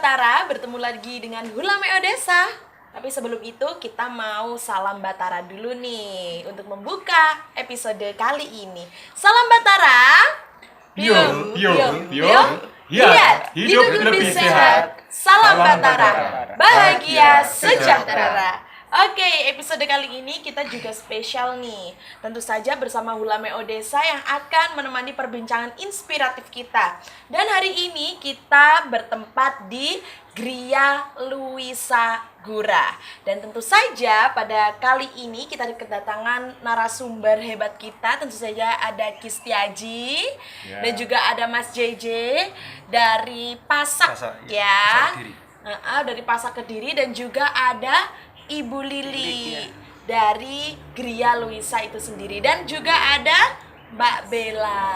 Batara, bertemu lagi dengan Hulame Odessa. Tapi sebelum itu kita mau salam Batara dulu nih untuk membuka episode kali ini. Salam Batara. Hidup lebih sehat. Salam Batara. Bahagia sejahtera. Oke, episode kali ini kita juga spesial nih. Tentu saja bersama Hulame Odessa yang akan menemani perbincangan inspiratif kita. Dan hari ini kita bertempat di Gria Luisa Gura. Dan tentu saja pada kali ini kita kedatangan narasumber hebat kita. Tentu saja ada Kistiaji dan juga ada Mas JJ dari Pasak ya. Dari Pasak Kediri, dan juga ada Ibu Lili dari Gria Luisa itu sendiri, dan juga ada Mbak Bella.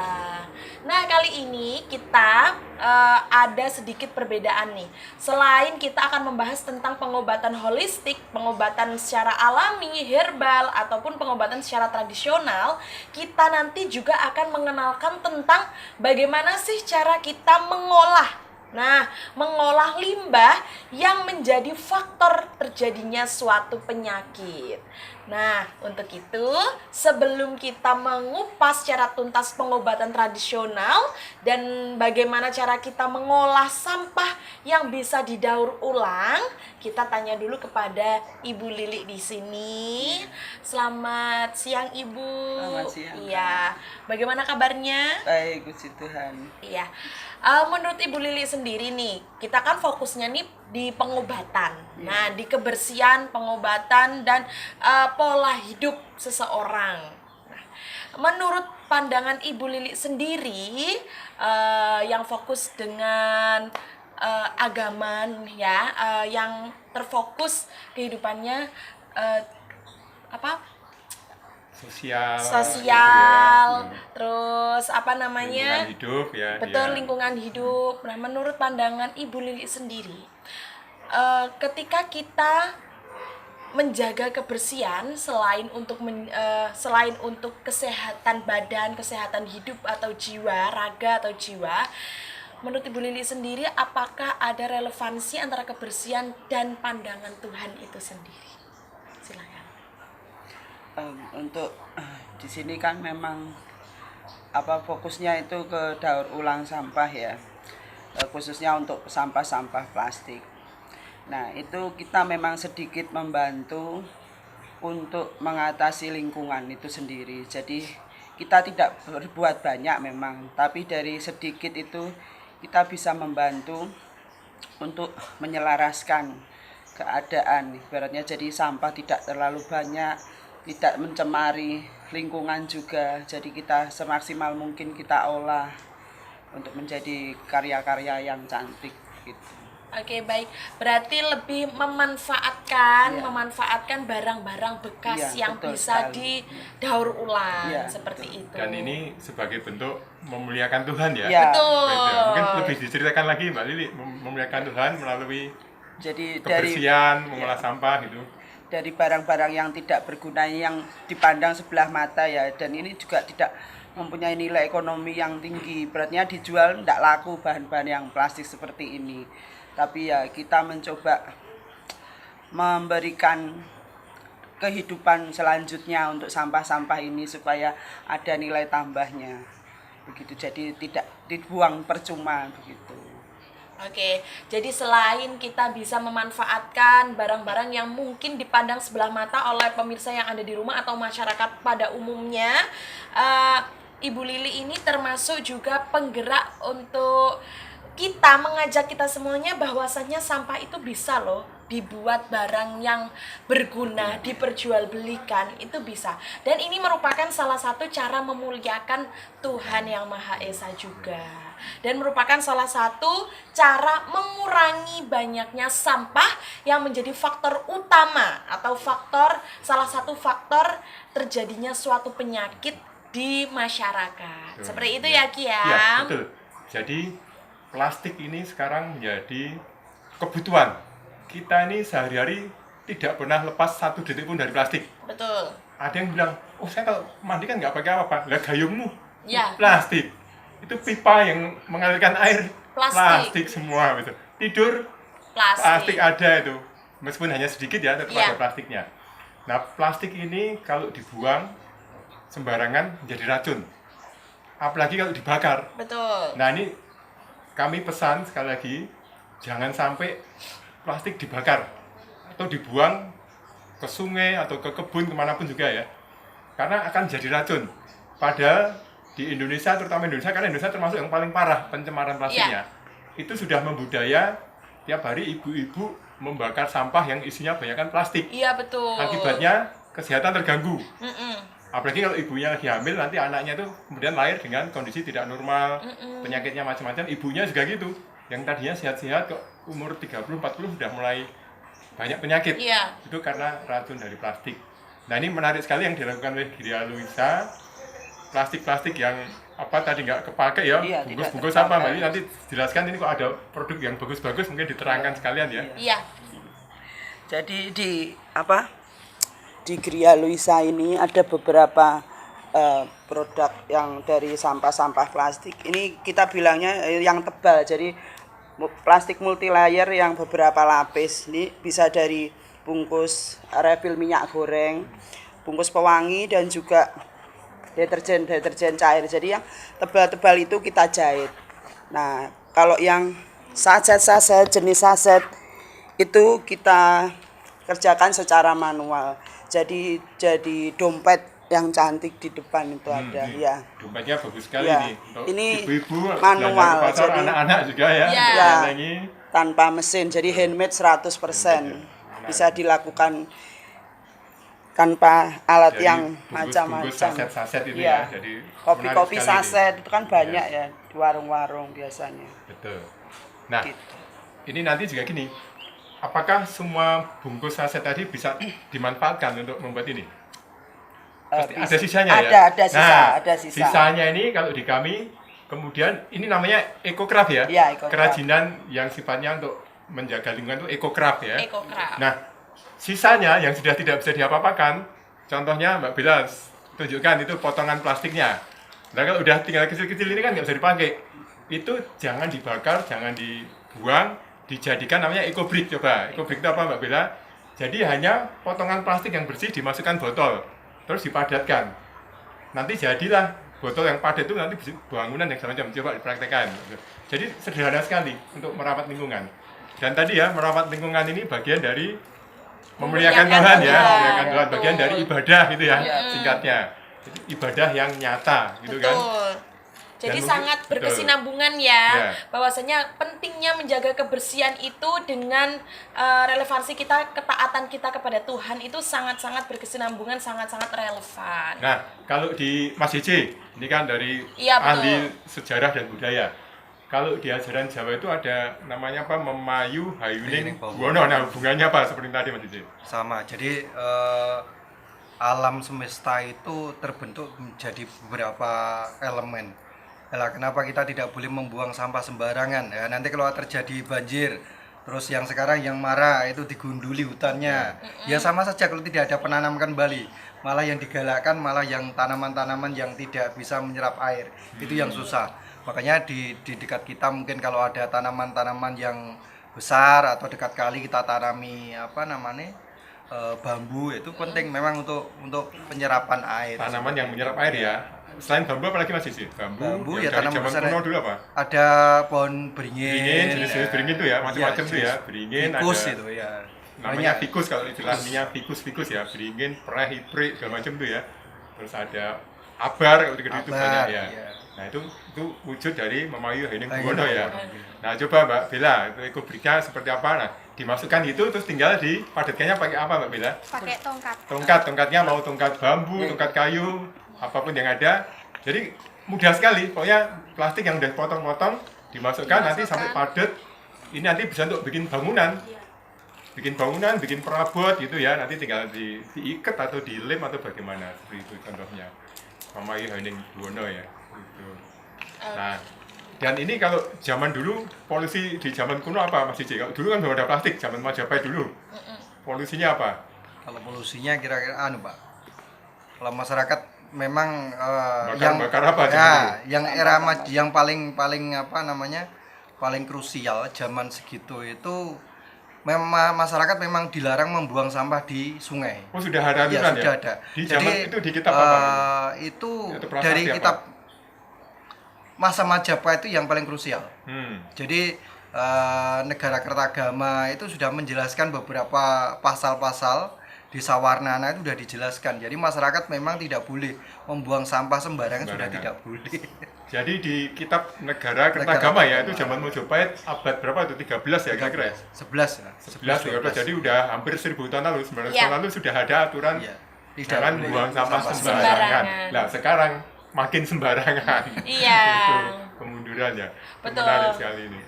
Nah, kali ini kita ada sedikit perbedaan nih. Selain kita akan membahas tentang pengobatan holistik, pengobatan secara alami, herbal, ataupun pengobatan secara tradisional, kita nanti juga akan mengenalkan tentang bagaimana sih cara kita mengolah limbah yang menjadi faktor terjadinya suatu penyakit. Nah, untuk itu, sebelum kita mengupas secara tuntas pengobatan tradisional dan bagaimana cara kita mengolah sampah yang bisa didaur ulang, kita tanya dulu kepada Ibu Lili di sini. Selamat siang, Ibu. Selamat siang. Iya. Bagaimana kabarnya? Baik, puji Tuhan. Iya. Menurut Ibu Lili sendiri nih, kita kan fokusnya nih di pengobatan. Nah, di kebersihan, pengobatan, dan pola hidup seseorang. Nah, menurut pandangan Ibu Lili sendiri, yang fokus dengan agama ya, yang terfokus kehidupannya sosial, terus lingkungan hidup ya. Betul, lingkungan hidup. Nah, menurut pandangan Ibu Lili sendiri, ketika kita menjaga kebersihan selain untuk kesehatan badan, kesehatan hidup atau jiwa, raga atau jiwa, menurut Ibu Lili sendiri, apakah ada relevansi antara kebersihan dan pandangan Tuhan itu sendiri? Silakan. Untuk di sini kan memang fokusnya itu ke daur ulang sampah ya, khususnya untuk sampah-sampah plastik. Nah, itu kita memang sedikit membantu untuk mengatasi lingkungan itu sendiri. Jadi kita tidak berbuat banyak memang, tapi dari sedikit itu kita bisa membantu untuk menyelaraskan keadaan. Ibaratnya jadi sampah tidak terlalu banyak, tidak mencemari lingkungan juga. Jadi kita semaksimal mungkin kita olah untuk menjadi karya-karya yang cantik gitu. Oke, baik. Berarti lebih memanfaatkan barang-barang bekas yang betul bisa sekali. didaur ulang betul. seperti itu. Dan ini sebagai bentuk memuliakan Tuhan ya. Betul. Mungkin lebih diceritakan lagi Mbak Lili, memuliakan Tuhan melalui Jadi kebersihan, mengolah sampah gitu. dari barang-barang yang tidak berguna yang dipandang sebelah mata ya, dan ini juga tidak mempunyai nilai ekonomi yang tinggi, beratnya dijual tidak laku bahan-bahan yang plastik seperti ini. Tapi ya kita mencoba memberikan kehidupan selanjutnya untuk sampah-sampah ini supaya ada nilai tambahnya begitu, jadi tidak dibuang percuma begitu. Oke, jadi selain kita bisa memanfaatkan barang-barang yang mungkin dipandang sebelah mata oleh pemirsa yang ada di rumah atau masyarakat pada umumnya, Ibu Lili ini termasuk juga penggerak untuk kita mengajak kita semuanya bahwasannya sampah itu bisa loh dibuat barang yang berguna, diperjualbelikan, itu bisa. Dan ini merupakan salah satu cara memuliakan Tuhan Yang Maha Esa juga. Dan merupakan salah satu cara mengurangi banyaknya sampah yang menjadi faktor utama atau salah satu faktor terjadinya suatu penyakit di masyarakat. Seperti itu ya, Ki ya? Ya, betul. Jadi plastik ini sekarang menjadi kebutuhan. Kita ini sehari-hari tidak pernah lepas satu detik pun dari plastik. Betul. Ada yang bilang, oh saya kalau mandi kan nggak pakai apa-apa. Lah gayungmu Ya. plastik. Itu pipa yang mengalirkan air Plastik semua gitu. Tidur plastik ada itu. Meskipun hanya sedikit ya, tetap Iya. ada plastiknya. Nah, plastik ini kalau dibuang sembarangan menjadi racun. Apalagi kalau dibakar. Betul. Nah, ini kami pesan sekali lagi, jangan sampai plastik dibakar atau dibuang ke sungai atau ke kebun kemanapun juga ya, karena akan jadi racun. Padahal di Indonesia, terutama Indonesia, karena Indonesia termasuk yang paling parah pencemaran plastiknya, itu sudah membudaya tiap hari ibu-ibu membakar sampah yang isinya banyakkan plastik. Iya betul. Akibatnya kesehatan terganggu. Mm-mm. Apalagi kalau ibunya lagi hamil, nanti anaknya tuh kemudian lahir dengan kondisi tidak normal, penyakitnya macam-macam, ibunya juga gitu. Yang tadinya sehat-sehat kok umur 30-40 sudah mulai banyak penyakit. Iya. Itu karena racun dari plastik. Nah, ini menarik sekali yang dilakukan oleh Gria Luisa. Plastik-plastik yang apa tadi nggak kepake ya, Iya, bungkus-bungkus tidak apa, Mbak? Ini terpakai. nanti jelaskan ini kok ada produk yang bagus-bagus, mungkin diterangkan sekalian ya. Iya. Jadi di Gria Luisa ini ada beberapa produk yang dari sampah-sampah plastik. Ini kita bilangnya yang tebal. Jadi plastik multilayer yang beberapa lapis. Ini bisa dari bungkus refill minyak goreng, bungkus pewangi, dan juga deterjen cair. Jadi yang tebal-tebal itu kita jahit. Nah, kalau yang saset jenis saset itu kita kerjakan secara manual. Jadi dompet yang cantik di depan itu ada ya. Dompetnya bagus sekali Ya, nih. Untuk ini ibu-ibu manual, belanja ke pasar, jadi- anak-anak juga ya. Ya. Ya. Ini Tanpa mesin, jadi handmade 100%. Bisa dilakukan tanpa alat jadi yang bungkus-bungkus macam-macam. saset-saset itu Iya. ya. Jadi Kopi-kopi menarik sekali saset ini. itu kan banyak ya di warung-warung biasanya. Betul. Nah, Gitu. ini nanti juga gini. Apakah semua bungkus saset tadi bisa dimanfaatkan untuk membuat ini? Pasti ada sisanya ya. Ada sisa, Nah, ada sisa. sisanya ini kalau di kami kemudian ini namanya EcoCraft ya. Iya, EcoCraft. Kerajinan yang sifatnya untuk menjaga lingkungan itu EcoCraft ya. EcoCraft. Nah, sisanya yang sudah tidak bisa diapa-apakan, contohnya Mbak Bella tunjukkan itu potongan plastiknya. Nah, kalau udah tinggal kecil-kecil ini kan nggak bisa dipakai. Itu jangan dibakar, jangan dibuang, dijadikan namanya EcoBrick. Coba, EcoBrick itu apa Mbak Bella? Jadi hanya potongan plastik yang bersih dimasukkan botol, terus dipadatkan. Nanti jadilah botol yang padat itu nanti bangunan yang semacam, coba dipraktekkan. Jadi sederhana sekali untuk merawat lingkungan. Dan tadi ya, merawat lingkungan ini bagian dari memuliakan Tuhan ya, memuliakan Tuhan, bagian dari ibadah gitu ya, singkatnya. Jadi ibadah yang nyata gitu kan. Betul. Jadi Dan mungkin- sangat berkesinambungan ya, Ya. bahwasanya pentingnya menjaga kebersihan itu dengan relevansi kita, ketaatan kita kepada Tuhan itu sangat-sangat berkesinambungan, sangat-sangat relevan. Nah, kalau di Mas Cici, ini kan dari Iya, betul. ahli sejarah dan budaya. Kalau di ajaran Jawa itu ada namanya apa? Memayu Hayuning Buwono. Nah, hubungannya apa seperti tadi Mas Cici? Sama, jadi alam semesta itu terbentuk menjadi beberapa elemen. Lah, kenapa kita tidak boleh membuang sampah sembarangan ya? Nanti kalau terjadi banjir, terus yang sekarang yang marah itu digunduli hutannya, ya sama saja kalau tidak ada penanam kembali. Malah yang digalakkan malah yang tanaman-tanaman yang tidak bisa menyerap air, itu yang susah. Makanya di dekat kita mungkin kalau ada tanaman-tanaman yang besar atau dekat kali kita tanami apa namanya bambu, itu penting memang untuk penyerapan air. Tanaman yang menyerap air ya. Selain bambu apa lagi Mas Cici? Bambu yang ya, dari tanaman zaman besar. kuno dulu apa? Ada pohon beringin, Beringin, jenis-jenis beringin itu ya, macam-macam tuh ya. jenis Beringin fikus ada. itu ya. Namanya Banyak. fikus kalau istilahnya fikus ya, beringin, preh, hiprik, segala macam tuh ya. Terus ada abar kalau di Kediri itu Abar, banyak ya. iya. Nah itu wujud dari Memayu Hayuning Hayuning Buwono ya. Buwono. Nah coba Mbak Bella, itu ekobriknya seperti apa? Nah dimasukkan itu terus tinggal dipadatkannya pakai apa Mbak Bella? Pakai tongkat. Tongkatnya mau tongkat bambu, tongkat kayu, apapun yang ada. Jadi mudah sekali, pokoknya plastik yang udah potong-potong dimasukkan nanti sampai padat. Ini nanti bisa untuk bikin bangunan. Bikin bangunan, bikin perabot gitu ya. Nanti tinggal diikat atau dilem atau bagaimana. Seperti itu contohnya. Memayu Hayuning Buwono ya. Gitu. Nah, dan ini kalau zaman dulu polusi di zaman kuno apa Mas Cici? Kalau dulu kan belum ada plastik, zaman Majapahit dulu. Polusinya apa? Kalau polusinya kira-kira Pak. Kalau masyarakat memang Bakar apa zaman ya, dulu? yang era yang paling apa namanya? Paling krusial zaman segitu itu masyarakat memang dilarang membuang sampah di sungai. Oh, sudah ada Iya, aturan sudah ya? ada. Di zaman itu di kitab apa? Itu Itu prasasti dari apa? kitab masa Majapahit itu yang paling krusial. Jadi negara Kertagama itu sudah menjelaskan beberapa pasal-pasal di Sawarnana itu sudah dijelaskan. Jadi masyarakat memang tidak boleh membuang sampah sembarangan, sudah tidak boleh. Jadi di kitab negara Kertagama ya, itu zaman Majapahit abad berapa itu? 13 ya kira-kira ya? 11 ya. 11, 13. Jadi udah hampir 1000 tahun lalu, 900 Iya. tahun lalu sudah ada aturan Iya. Tidak jangan boleh buang sampah sampah sembarangan. sembarangan. Nah, sekarang makin sembarangan. Iya. Itu kemundurannya. Betul. Menarik sekali ini.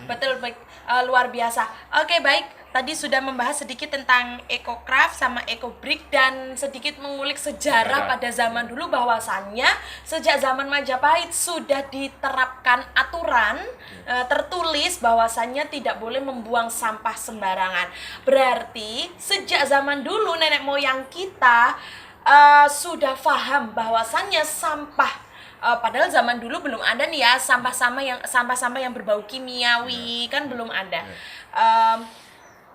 Betul, baik. Luar biasa. Oke, baik. Tadi sudah membahas sedikit tentang EcoCraft sama EcoBrick dan sedikit mengulik sejarah pada zaman dulu, bahwasannya sejak zaman Majapahit sudah diterapkan aturan tertulis bahwasannya tidak boleh membuang sampah sembarangan. Berarti sejak zaman dulu nenek moyang kita sudah paham bahwasannya sampah, padahal zaman dulu belum ada nih ya sampah-sampah yang berbau kimiawi, kan belum ada.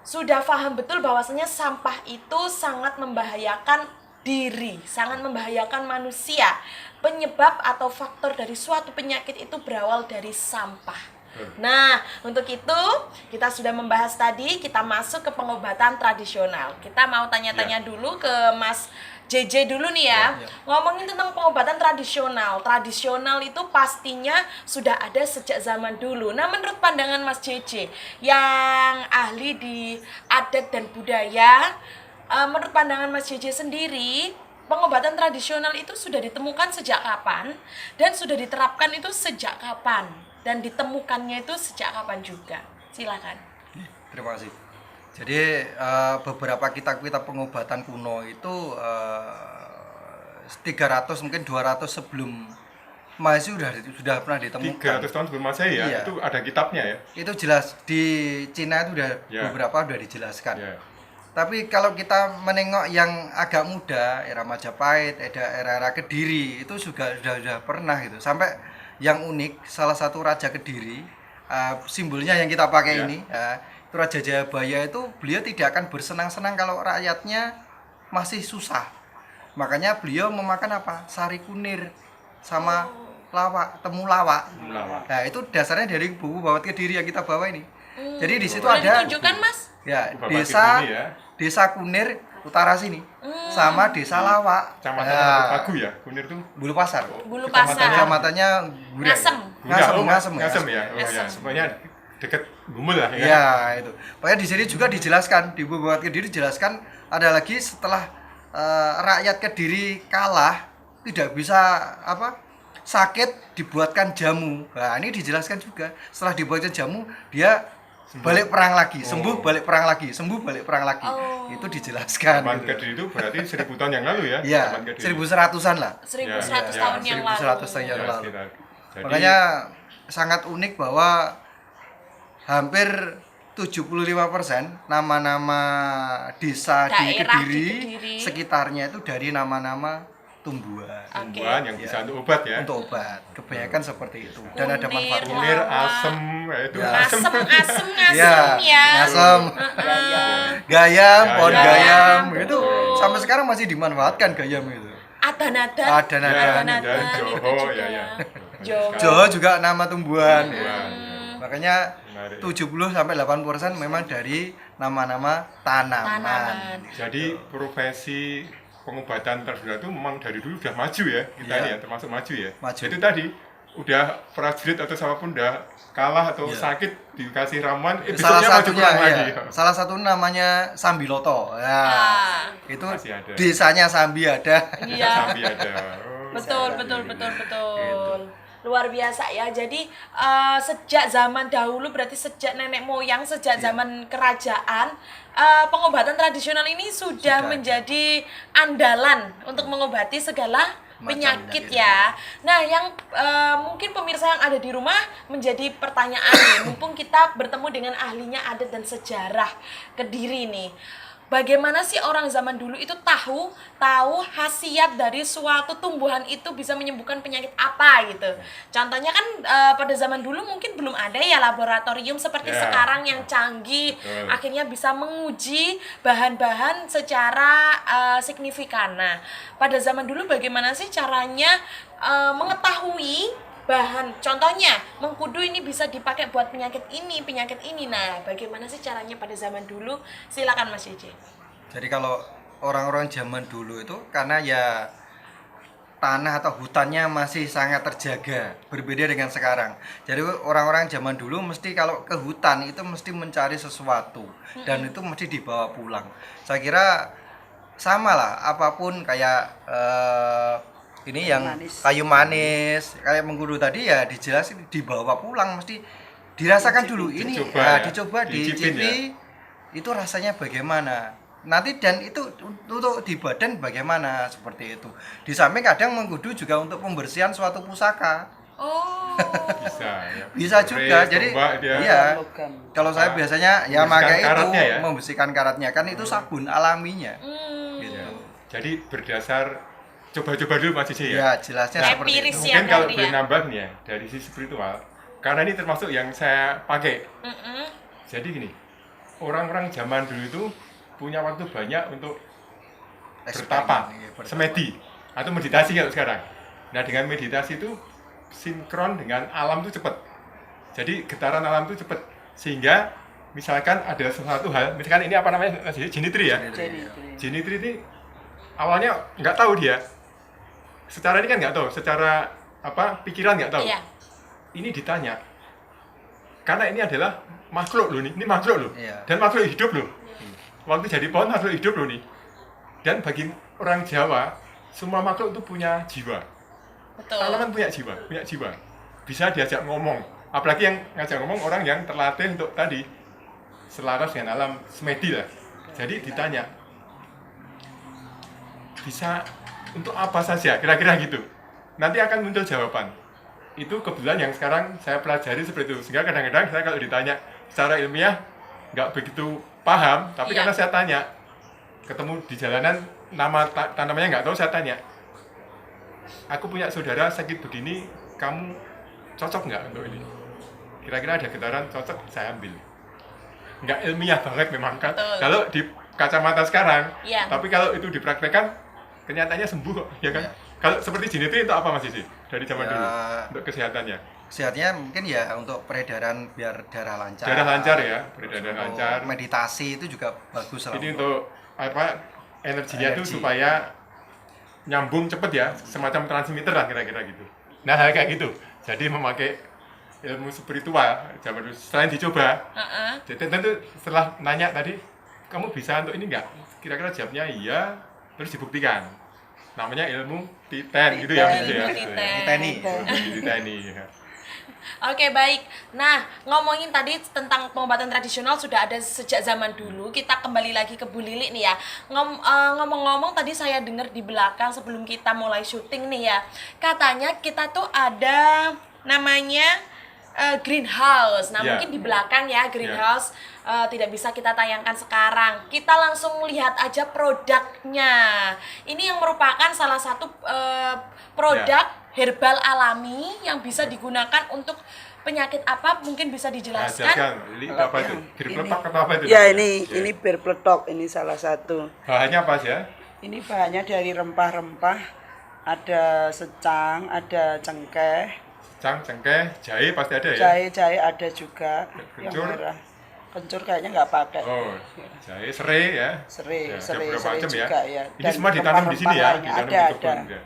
Sudah paham betul bahwasanya sampah itu sangat membahayakan diri, sangat membahayakan manusia. Penyebab atau faktor dari suatu penyakit itu berawal dari sampah. Nah, untuk itu kita sudah membahas tadi, kita masuk ke pengobatan tradisional. Kita mau tanya-tanya dulu ke Mas JJ dulu nih ya. Ngomongin tentang pengobatan tradisional. Tradisional itu pastinya sudah ada sejak zaman dulu. Nah, menurut pandangan Mas JJ yang ahli di adat dan budaya, menurut pandangan Mas JJ sendiri, pengobatan tradisional itu sudah ditemukan sejak kapan dan sudah diterapkan itu sejak kapan dan ditemukannya itu sejak kapan juga? Silakan. Terima kasih. Jadi beberapa kitab-kitab pengobatan kuno itu 300 mungkin 200 sebelum Masehi sudah pernah ditemukan. 300 tahun sebelum Masehi ya, Iya. itu ada kitabnya ya. Itu jelas di Cina itu udah beberapa sudah dijelaskan. Tapi kalau kita menengok yang agak muda, era Majapahit, era Kediri, itu sudah pernah gitu. Sampai yang unik, salah satu raja Kediri, simbolnya yang kita pakai ini, itu Raja Jayabaya, itu beliau tidak akan bersenang-senang kalau rakyatnya masih susah. Makanya beliau memakan apa? Sari kunir sama temulawak. Nah, itu dasarnya dari buku Bawat Kediri yang kita bawa ini. Jadi di situ Boleh ada ditunjukkan, Mas? ya Bapak desa Kediri ya. Desa Kunir utara sini sama Desa Lawak. Kecamatan Pagu ya, Kunir tuh. Bulu Pasar. Bulu Pasar. Kecamatannya Gurek. Ngasem. Ngasem ya. Oh ya, semuanya dekat Gumul lah ya. Ya, itu. Pokoknya di sini juga dijelaskan, di buku Bawat Kediri dijelaskan ada lagi setelah rakyat Kediri kalah, tidak bisa sakit, dibuatkan jamu. Nah, ini dijelaskan juga. Setelah dibuatkan jamu, dia balik perang lagi, sembuh balik perang lagi, sembuh balik perang lagi. Itu dijelaskan. Zaman gitu. Kediri itu berarti 1000 tahun yang lalu ya. Iya, Zaman Kediri. 1100-an lah. 1100 Ya, tahun yang lalu. 1100 tahun yang Ya, lalu. sekitar. Jadi, Makanya sangat unik bahwa hampir 75% nama-nama desa di Daerah di Kediri, Kediri. sekitarnya itu dari nama-nama tumbuhan. tumbuhan yang bisa untuk obat ya. Untuk obat. Kebanyakan seperti itu. Dan ada Kunir, manfaatnya. Kunir, Lawak. asem, itu Ya. asem. Asem Iya, ya. ngasem, gayam, pohon Gayam. gayam, itu sampai sekarang masih dimanfaatkan gayam itu. Adan-adan. Adan-adan. Dan itu Joho juga. ya ya. Joho. Joho juga nama tumbuhan. Tumbuhan. Makanya Menarik. 70-80% memang dari nama-nama tanaman. Tanaman. Jadi profesi pengobatan tradisional itu memang dari dulu udah maju ya kita Iya. ini ya, termasuk maju ya. Maju. Itu tadi udah prajurit atau siapapun udah kalah atau Iya. sakit dikasih ramuan, Salah besoknya maju satunya perang lagi. ya, salah satu namanya Sambiloto. Ya, Ah. itu Masih ada. desanya Sambi ada. Iya. Sampai ada. Oh, Betul, iya, betul, iya, betul, iya. betul. Luar biasa ya. Jadi sejak zaman dahulu, berarti sejak nenek moyang, sejak zaman kerajaan, pengobatan tradisional ini sudah menjadi andalan untuk mengobati segala Macam penyakit penyakit. ya. Nah, yang mungkin pemirsa yang ada di rumah menjadi pertanyaan nih, mumpung kita bertemu dengan ahlinya adat dan sejarah Kediri nih. bagaimana sih orang zaman dulu itu tahu khasiat dari suatu tumbuhan itu bisa menyembuhkan penyakit apa gitu. Contohnya kan pada zaman dulu mungkin belum ada ya laboratorium seperti sekarang yang canggih. Akhirnya bisa menguji bahan-bahan secara signifikan. Nah, pada zaman dulu bagaimana sih caranya mengetahui bahan, contohnya mengkudu ini bisa dipakai buat penyakit ini. Nah, bagaimana sih caranya pada zaman dulu? Silakan Mas Yeje. Jadi kalau orang-orang zaman dulu itu karena ya tanah atau hutannya masih sangat terjaga, berbeda dengan sekarang. Jadi orang-orang zaman dulu mesti kalau ke hutan itu mesti mencari sesuatu dan itu mesti dibawa pulang. Saya kira sama lah, apapun kayak ini yang kayu manis, kayak mengkudu tadi ya dijelasin dibawa pulang mesti dirasakan dulu ini dicoba dicicipi itu rasanya bagaimana. Nanti dan itu untuk di badan bagaimana seperti itu. Di samping kadang mengkudu juga untuk pembersihan suatu pusaka. Oh. Bisa juga. Jadi iya. Kalau saya biasanya ya pakai itu membersihkan karatnya kan itu sabun alaminya. Gitu. Jadi berdasar coba-coba dulu Mas Cici ya. Ya, jelasnya seperti itu. Mungkin kalau boleh nambah nih ya dari sisi spiritual, karena ini termasuk yang saya pakai. Jadi gini, orang-orang zaman dulu itu punya waktu banyak untuk bertapa, semedi atau meditasi kalau sekarang. Nah, dengan meditasi itu sinkron dengan alam itu cepat. Jadi getaran alam itu cepat sehingga misalkan ada sesuatu hal, misalkan ini apa namanya Mas Cici? Jinitri ya. Jinitri ini awalnya nggak tahu dia. Secara ini kan nggak tahu, secara pikiran nggak tahu. Iya. Ini ditanya, karena ini adalah makhluk loh nih, ini makhluk loh, Iya. dan makhluk hidup loh. Waktu jadi pohon makhluk hidup loh nih. Dan bagi orang Jawa, semua makhluk itu punya jiwa. Betul. Tanaman punya jiwa, bisa diajak ngomong. Apalagi yang ngajak ngomong orang yang terlatih untuk tadi selaras dengan alam semedi lah. Jadi ditanya, bisa untuk apa saja, kira-kira gitu. Nanti akan muncul jawaban. Itu kebetulan yang sekarang saya pelajari seperti itu. Sehingga kadang-kadang saya kalau ditanya secara ilmiah nggak begitu paham, tapi karena saya tanya, ketemu di jalanan nama tanamannya nggak tahu, saya tanya, aku punya saudara sakit begini, kamu cocok nggak untuk ini? Kira-kira ada getaran cocok, saya ambil. Nggak ilmiah banget memang kan. Kalau di kacamata sekarang, tapi kalau itu dipraktekkan kenyataannya sembuh kok, ya kan? Kalau seperti Jinitri itu apa Mas Cici? Dari zaman dulu untuk kesehatannya? Sehatnya mungkin ya untuk peredaran biar darah lancar. Darah lancar ya, peredaran lancar. Meditasi itu juga bagus lah. Ini untuk energinya tuh supaya nyambung cepet ya, semacam transmitter lah kira-kira gitu. Nah hal kayak gitu. Jadi memakai ilmu spiritual zaman dulu. Selain dicoba, jadi tentu setelah nanya tadi, kamu bisa untuk ini nggak? Kira-kira jawabnya iya, terus dibuktikan. Namanya ilmu titen gitu ya. Titeni. Oke, baik. Nah, ngomongin tadi tentang pengobatan tradisional sudah ada sejak zaman dulu. Kita kembali lagi ke Bu Lili nih ya. Ngomong-ngomong tadi saya dengar di belakang sebelum kita mulai syuting nih ya. Katanya kita tuh ada namanya greenhouse. Nah, mungkin di belakang ya greenhouse tidak bisa kita tayangkan sekarang. Kita langsung lihat aja produknya. Ini yang merupakan salah satu produk herbal alami yang bisa digunakan untuk penyakit apa, mungkin bisa dijelaskan. Ini apa itu? Birpletok atau apa itu? Ya, ini birpletok, ini salah satu. Bahannya apa sih ya? Ini bahannya dari rempah-rempah. Ada secang, ada cengkeh. Cengkeh, jahe pasti ada ya? Jahe ada juga. Kencur. Yang merah. Kencur kayaknya nggak pakai. Oh, jahe, serai ya? Serai macam juga ya. Ini semua ditanam di sini ya? Ditanam di kebun. Ada.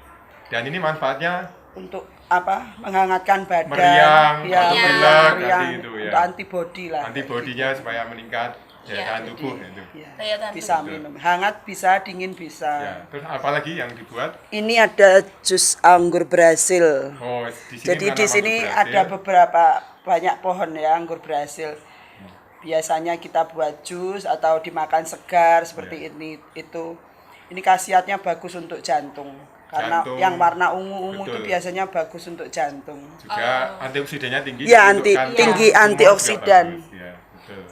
Dan ini manfaatnya untuk apa? Menghangatkan badan. Meriang, meriang, gitu ya. untuk antibodi lah. Antibodinya supaya meningkat daya tahan tubuh itu. Daya tahan Bisa tubuh. minum. Hangat bisa, dingin bisa. Ya, terus apalagi yang dibuat? Ini ada jus anggur Brasil. Oh, di sini Jadi di sini ada banyak pohon ya anggur Brasil. Biasanya kita buat jus atau dimakan segar seperti ini itu. Ini khasiatnya bagus untuk jantung. Karena yang warna ungu-ungu itu biasanya bagus untuk jantung. Juga antioksidannya tinggi. Ya, tinggi antioksidan. Ya, Betul.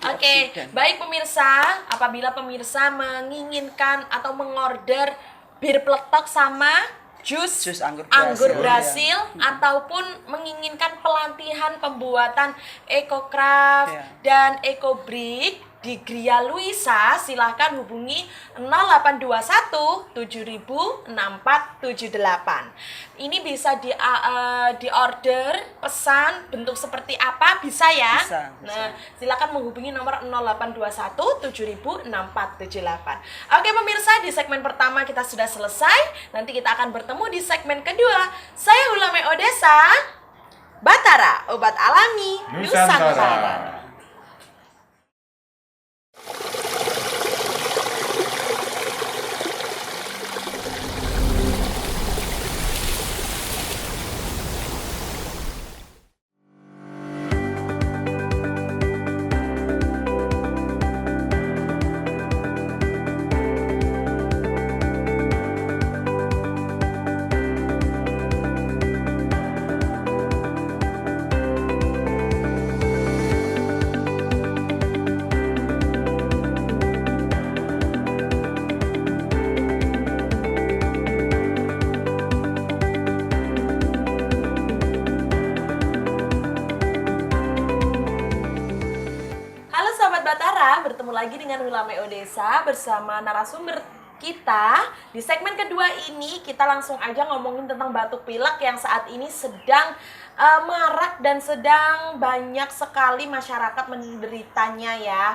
Oke, baik pemirsa, apabila pemirsa menginginkan atau mengorder bir peletok sama jus Jus anggur Brasil ataupun menginginkan pelatihan pembuatan EcoCraft dan EcoBrick di Gria Luisa, silahkan hubungi 0821 7000 6478. Ini bisa di order, pesan, bentuk seperti apa bisa ya? Bisa. Nah, silakan menghubungi nomor 0821 7000 6478. Oke pemirsa, di segmen pertama kita sudah selesai. Nanti kita akan bertemu di segmen kedua. Saya Hulame Odessa, Batara, obat alami Nusantara. Bertemu lagi dengan Hulame Odessa bersama narasumber kita. Di segmen kedua ini kita langsung aja ngomongin tentang batuk pilek yang saat ini sedang marak dan sedang banyak sekali masyarakat menderitanya ya.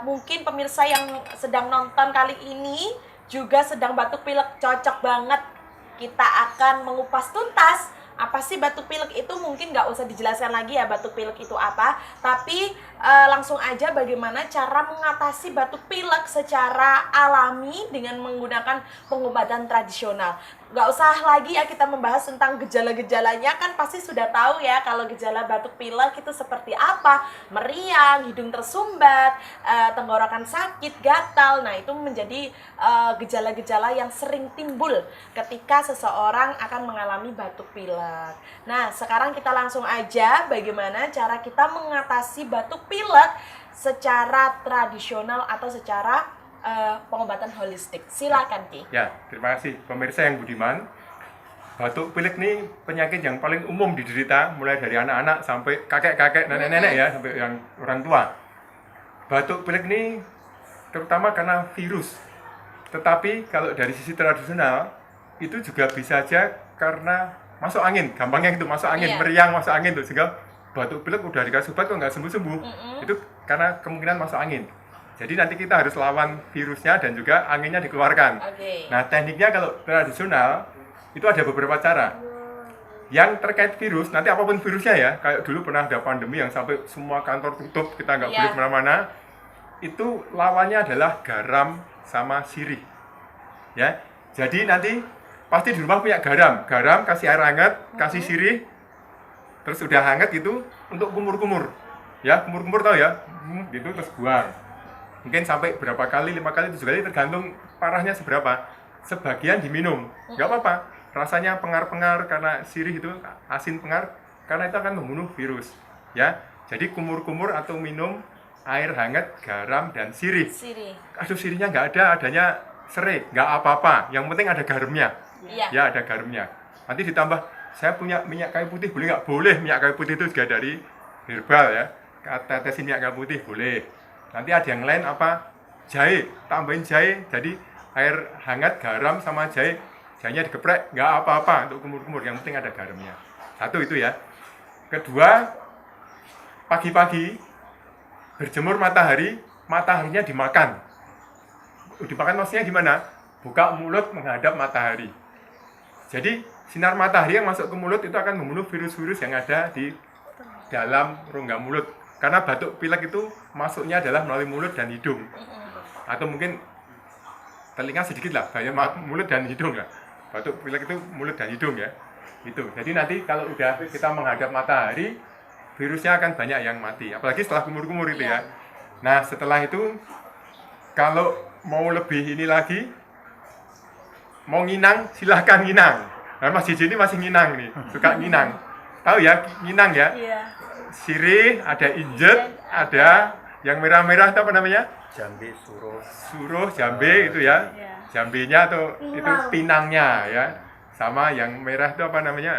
Mungkin pemirsa yang sedang nonton kali ini juga sedang batuk pilek, cocok banget. Kita akan mengupas tuntas apa sih batuk pilek itu. Mungkin nggak usah dijelaskan lagi ya batuk pilek itu apa, tapi langsung aja bagaimana cara mengatasi batuk pilek secara alami dengan menggunakan pengobatan tradisional. Nggak usah lagi ya kita membahas tentang gejala-gejalanya, kan pasti sudah tahu ya kalau gejala batuk pilek itu seperti apa. Meriang, hidung tersumbat, tenggorokan sakit, gatal. Nah itu menjadi gejala-gejala yang sering timbul ketika seseorang akan mengalami batuk pilek. Nah sekarang kita langsung aja bagaimana cara kita mengatasi batuk pilek secara tradisional atau secara pengobatan holistik. Silakan Ki. Ya, terima kasih pemirsa yang budiman. Batuk pilek ini penyakit yang paling umum diderita mulai dari anak-anak sampai kakek-kakek, nenek-nenek ya, sampai yang orang tua. Batuk pilek ini terutama karena virus. Tetapi kalau dari sisi tradisional itu juga bisa aja karena masuk angin, gampangnya itu masuk angin, meriang masuk angin tuh, sehingga batuk pilek udah dikasih obat kok nggak sembuh-sembuh. Itu karena kemungkinan masuk angin. Jadi nanti kita harus lawan virusnya dan juga anginnya dikeluarkan. Nah tekniknya kalau tradisional itu ada beberapa cara. Yang terkait virus, nanti apapun virusnya ya, kayak dulu pernah ada pandemi yang sampai semua kantor tutup, kita nggak boleh kemana-mana. Itu lawannya adalah garam sama sirih. Ya, jadi nanti pasti di rumah punya garam. Garam kasih air hangat, kasih sirih, terus udah hangat itu untuk kumur-kumur. Ya, kumur-kumur tahu ya, gitu terus buang. Mungkin sampai berapa kali, 5 kali, 7 kali, tergantung parahnya seberapa. Sebagian diminum, nggak apa-apa. Rasanya pengar-pengar karena sirih itu asin pengar, karena itu akan membunuh virus. Ya, jadi kumur-kumur atau minum air hangat, garam dan sirih. Aduh sirihnya nggak ada, adanya serai, nggak apa-apa. Yang penting ada garamnya. Ya ada garamnya. Nanti ditambah, saya punya minyak kayu putih, boleh nggak? Boleh, minyak kayu putih itu juga dari herbal ya. Tetesin minyak kayu putih boleh. Nanti ada yang lain apa? Jahe, tambahin jahe. Jadi air hangat, garam sama jahe. Jahenya digeprek, nggak apa-apa untuk kumur-kumur. Yang penting ada garamnya. Satu itu ya. Kedua, pagi-pagi berjemur matahari, mataharinya dimakan. Dimakan maksudnya gimana? Buka mulut menghadap matahari. Jadi sinar matahari yang masuk ke mulut itu akan membunuh virus-virus yang ada di dalam rongga mulut. Karena batuk pilek itu masuknya adalah melalui mulut dan hidung. Atau mungkin telinga sedikit lah, banyak mulut dan hidung lah. Batuk pilek itu mulut dan hidung ya. Itu. Jadi nanti kalau udah kita menghadap matahari, virusnya akan banyak yang mati. Apalagi setelah kumur-kumur itu ya. Nah setelah itu, kalau mau lebih ini lagi, mau nginang, silahkan nginang. Nah Mas Jiji ini masih nginang nih, suka nginang. Tahu ya, nginang ya? Sirih, ada injet, ada yang merah-merah itu apa namanya? Jambi, suruh. Suruh, jambe itu ya. Jambenya atau itu pinangnya ya. Sama yang merah itu apa namanya?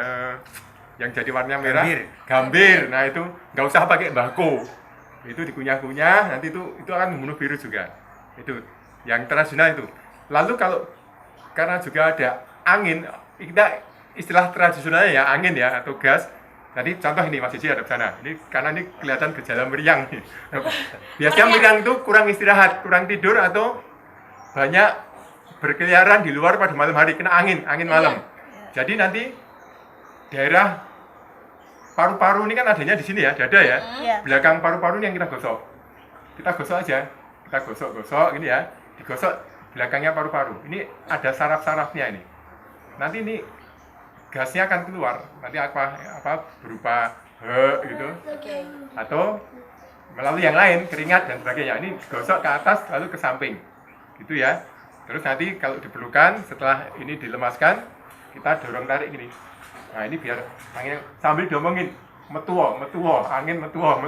Yang jadi warna merah. Gambir. Nah itu nggak usah pakai mbako. Itu dikunyah-kunyah, nanti itu akan membunuh virus juga. Itu yang tradisional itu. Lalu kalau karena juga ada angin, kita istilah tradisionalnya ya angin ya atau gas. Tadi contoh ini Mas Cici ada di sana. Ini karena ini kelihatan gejala meriang nih. Biasanya meriang itu kurang istirahat, kurang tidur atau banyak berkeliaran di luar pada malam hari kena angin malam. Jadi nanti daerah paru-paru ini kan adanya di sini ya, dada ya. Belakang paru-paru ini yang kita gosok. Kita gosok aja. Kita gosok-gosok gini ya. Digosok belakangnya paru-paru. Ini ada saraf-sarafnya ini. Nanti ini gasnya akan keluar, nanti apa berupa gitu, atau melalui yang lain, keringat dan sebagainya. Ini digosok ke atas lalu ke samping, gitu ya. Terus nanti kalau diperlukan setelah ini dilemaskan, kita dorong tarik gini. Nah ini biar angin sambil diomongin, metuwo, angin metuwo.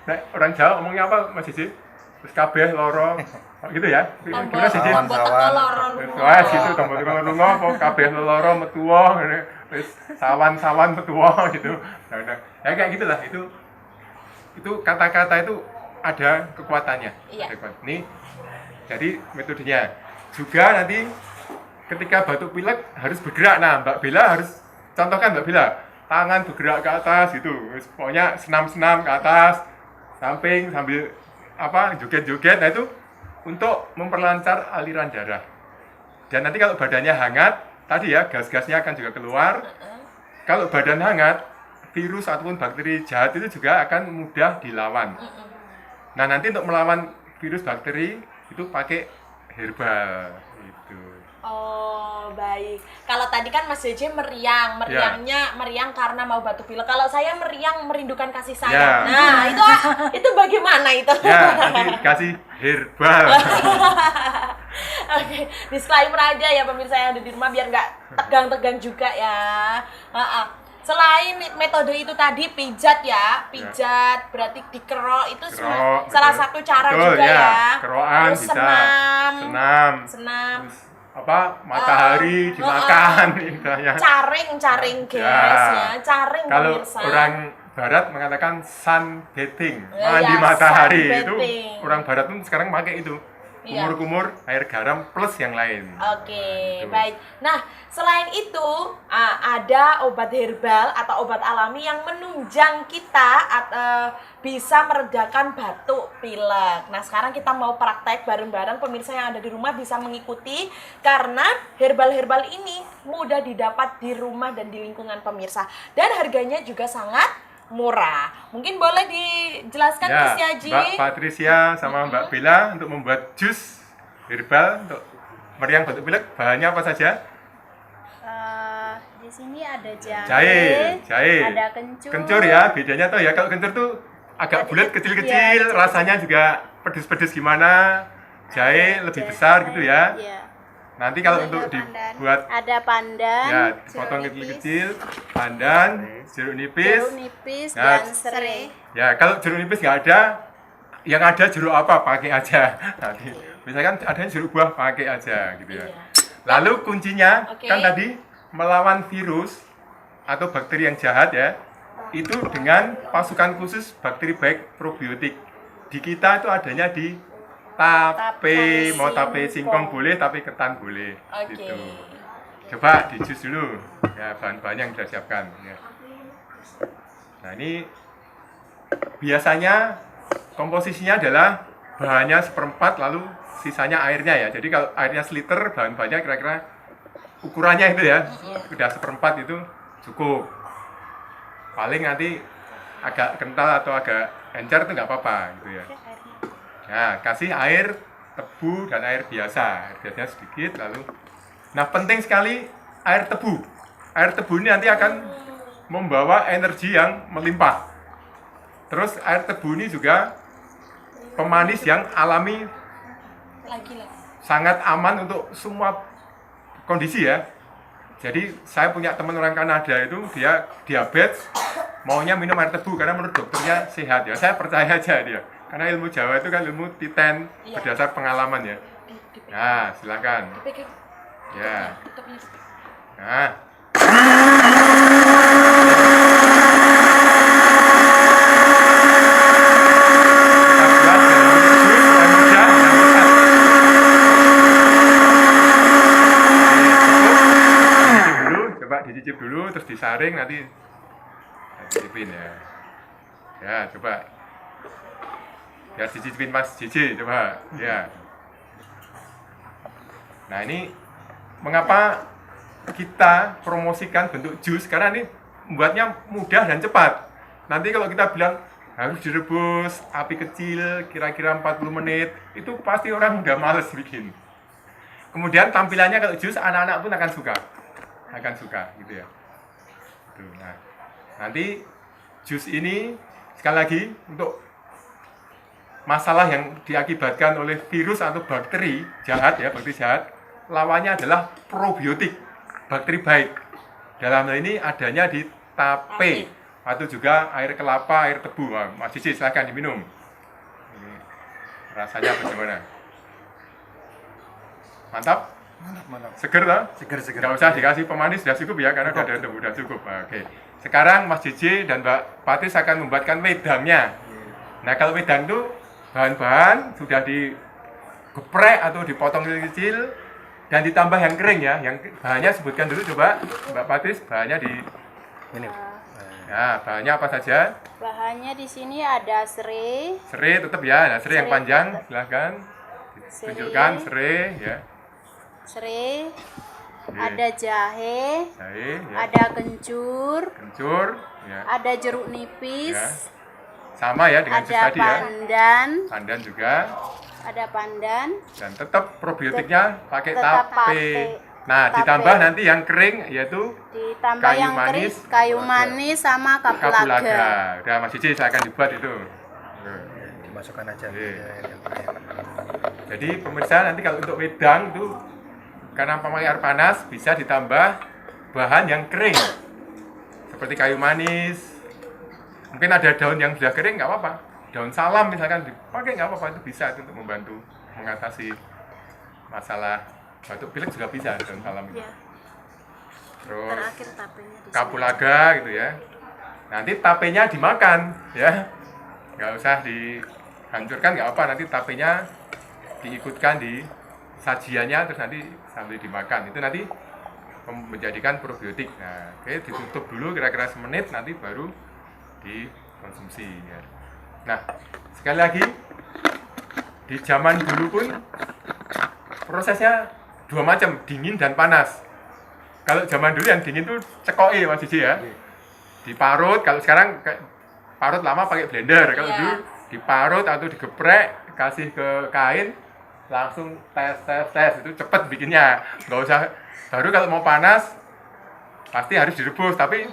Nah, orang Jawa omongnya apa Mas Cici? Terus kabeh loro, gitu ya. Gimana sih? Wah, situ tombol lunga apa kabeh loro metuwa ngene. Wis sawan metuwa gitu. Nah, ya kayak gitulah itu kata-kata itu ada kekuatannya. Iya. Nih. Jadi metodenya juga nanti ketika batuk pilek harus bergerak. Nah, Mbak Bella harus contohkan Mbak Bella. Tangan bergerak ke atas gitu. Pokoknya senam-senam ke atas, samping sambil joget-joget. Nah itu untuk memperlancar aliran darah. Dan nanti kalau badannya hangat, tadi ya gas-gasnya akan juga keluar. Kalau badan hangat, virus ataupun bakteri jahat itu juga akan mudah dilawan. Nah nanti untuk melawan virus bakteri itu pakai herbal gitu. Oh baik. Kalau tadi kan Mas JJ meriangnya meriang karena mau batuk pilek. Kalau saya meriang merindukan kasih sayang. Nah itu bagaimana itu? Ya nanti kasih herbal. Oke, disclaimer aja ya pemirsa yang ada di rumah biar nggak tegang-tegang juga ya. Selain metode itu tadi pijat berarti dikerok itu salah satu cara juga ya. Kerokan terus bisa. Senam. Matahari dimakan misalnya. Caring guys ya. Caring kalau pemirsa. orang barat mengatakan sunbathing, mandi matahari itu orang barat pun sekarang pakai itu. Kumur-kumur, air garam plus yang lain. Oke, baik. Nah, selain itu ada obat herbal atau obat alami yang menunjang kita bisa meredakan batuk pilek. Nah, sekarang kita mau praktek bareng-bareng, pemirsa yang ada di rumah bisa mengikuti karena herbal-herbal ini mudah didapat di rumah dan di lingkungan pemirsa. Dan harganya juga sangat murah. Mungkin boleh dijelaskan Miss Yaji? Mbak Patricia sama Mbak Bella untuk membuat jus herbal untuk meriang batuk pilek bahannya apa saja? Di sini ada jahe, ada kencur ya. Bedanya tuh ya kalau kencur tuh agak bulat kecil-kecil, rasanya juga pedes-pedes gimana. Jahe lebih besar gitu ya. Nanti kalau untuk dibuat ada pandan, potong kecil-kecil, pandan, jeruk nipis, dan serai. Ya, kalau jeruk nipis nggak ada, yang ada jeruk apa pakai aja. Nanti, misalkan ada jeruk buah pakai aja gitu ya. Lalu kuncinya kan tadi melawan virus atau bakteri yang jahat ya, itu dengan pasukan khusus bakteri baik probiotik. Di kita itu adanya di tape, mau tape singkong boleh, tape ketan boleh, gitu. Coba di jus dulu, ya bahan-bahan yang kita siapkan. Ya. Nah ini biasanya komposisinya adalah bahannya 1/4 lalu sisanya airnya ya. Jadi kalau airnya seliter, bahan-bahannya kira-kira ukurannya itu ya, udah 1/4 itu cukup. Paling nanti agak kental atau agak encer itu nggak apa-apa gitu ya. Nah, kasih air tebu dan air biasa. Air biasanya sedikit lalu. Nah, penting sekali air tebu. Air tebu ini nanti akan membawa energi yang melimpah. Terus air tebu ini juga pemanis yang alami. Sangat aman untuk semua kondisi ya. Jadi, saya punya teman orang Kanada itu dia diabetes, maunya minum air tebu karena menurut dokternya sehat ya. Saya percaya aja dia. Karena ilmu Jawa itu kan ilmu titen Iya. berdasar pengalaman ya. Nah, silakan. Dipegang. Ya. Tutupnya. Nah. Coba dicicip dulu, terus disaring nanti cicipin ya. Ya, coba. Biar dicicipin Mas Cici, coba. Ya. Nah, ini mengapa kita promosikan bentuk jus? Karena ini membuatnya mudah dan cepat. Nanti kalau kita bilang harus direbus api kecil kira-kira 40 menit, itu pasti orang udah males bikin. Kemudian tampilannya kalau jus anak-anak pun akan suka gitu ya. Tuh, nah, nanti jus ini sekali lagi untuk masalah yang diakibatkan oleh virus atau bakteri jahat ya, bakteri jahat, lawannya adalah probiotik, bakteri baik. Dalam hal ini adanya di tape atau juga air kelapa, air tebu. Nah, Mas Cici silahkan diminum. Ini rasanya bagaimana? Mantap? Mantap. Seger toh? Seger. Nggak usah dikasih pemanis, sudah cukup ya, karena udah ada tebu, udah cukup. Oke. Sekarang Mas Cici dan Mbak Patis akan membuatkan wedangnya. Nah, kalau wedang itu bahan-bahan sudah digeprek atau dipotong kecil-kecil dan ditambah yang kering ya. Yang bahannya sebutkan dulu coba Mbak Patis, bahannya di Ini. Nah, bahannya apa saja? Bahannya di sini ada serai, Serai tetap ya, nah, serai yang Serai panjang tetap. silahkan Serai. tunjukkan serai ya. serai, Oke. ada jahe, Jahe, ya. ada kencur, Kencur, ya. ada jeruk nipis, Ya. Sama ya dengan jus ada tadi ya. pandan, Pandan juga, ada pandan, dan tetap probiotiknya pakai tetap tape. pakai Nah, tape. ditambah nanti yang kering yaitu ditambah Kayu yang manis, kering, kayu manis sama kapulaga. kapulaga. Udah Mas Cici saya akan dibuat itu. Tuh. Dimasukkan aja. Iya. Ya. Jadi pemirsa nanti kalau untuk wedang itu karena pakai air panas bisa ditambah bahan yang kering seperti kayu manis. Mungkin ada daun yang sudah kering nggak apa-apa. Daun salam misalkan dipakai nggak apa-apa, itu bisa itu untuk membantu mengatasi masalah batuk pilek juga bisa daun salam itu. Ya, Terus terakhir tapenya di sini. kapulaga gitu ya. Nanti tapenya dimakan ya. Nggak usah dihancurkan nggak apa, nanti tapenya diikutkan di sajiannya terus nanti sambil dimakan. Itu nanti menjadikan probiotik. Nah, oke, ditutup dulu kira-kira semenit nanti baru dikonsumsi ya. Nah, sekali lagi di zaman dulu pun prosesnya dua macam, dingin dan panas. Kalau zaman dulu yang dingin tuh cekoki Mas Cici ya. Diparut, kalau sekarang parut lama pakai blender. Kalau Iya. dulu diparut atau digeprek, kasih ke kain, langsung tes itu cepet bikinnya. Nggak usah, baru kalau mau panas pasti harus direbus. Tapi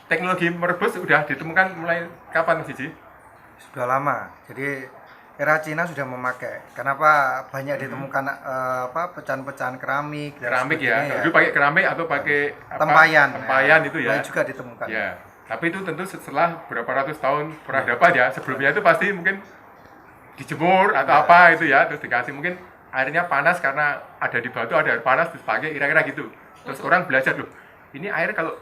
teknologi merebus sudah ditemukan mulai kapan Mas Cici? Sudah lama. Jadi era Cina sudah memakai. Kenapa banyak ditemukan pecahan-pecahan keramik dan Keramik ya. sebagainya Kalau dulu pakai keramik atau pakai apa? tempayan. Tempayan itu ya. Banyak juga ditemukan. Ya, tapi itu tentu setelah berapa ratus tahun peradaban ya. Sebelumnya itu pasti mungkin dijemur atau apa itu ya, terus dikasih mungkin airnya panas karena ada di batu ada air panas terus pakai kira-kira gitu. Terus orang belajar loh, ini air kalau